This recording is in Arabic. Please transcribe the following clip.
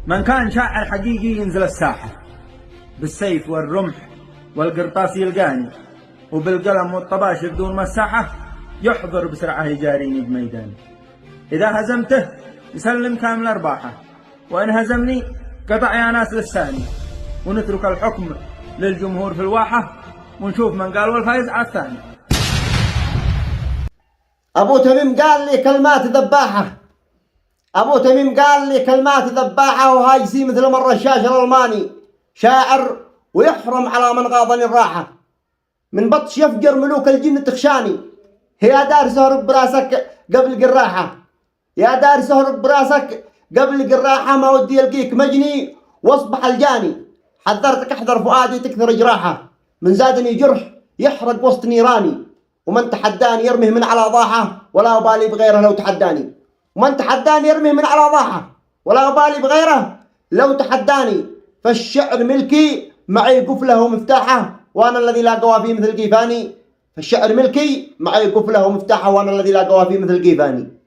من كان شاعر حقيقي ينزل الساحة بالسيف والرمح والقرطاس يلقاني، وبالقلم والطباشر دون مساحة يحضر بسرعة يجاريني بميداني. إذا هزمته يسلم كامل أرباحه، وإن هزمني قطع يا ناس لساني، ونترك الحكم للجمهور في الواحة، ونشوف من قال والفايز على الثاني. أبو تميم قال لي كلمات ذباحة، أبو تميم قال لي كلمات ذباحة، وهايسي مثل مر الرشاش الألماني، شاعر ويحرم على من غاضني الراحة. من بطش يفجر ملوك الجن تخشاني، يا دار سهرب براسك قبل قراحة، يا دار سهرب براسك قبل قراحة، ما ودي يلقيك مجني واصبح الجاني. حذرتك احذر فؤادي تكثر جراحة، من زادني جرح يحرق وسط نيراني، ومن تحداني يرميه من على ضاحة، ولا أبالي بغيره لو تحداني. ومن تحداني يرميه من على ضاحة، ولا أبالي بغيره لو تحداني. فالشعر ملكي معي قفله ومفتاحه، وأنا الذي لا قوى فيه مثل قيفاني. فالشعر ملكي معي قفله ومفتاحه، وأنا الذي لا قوى فيه مثل قيفاني.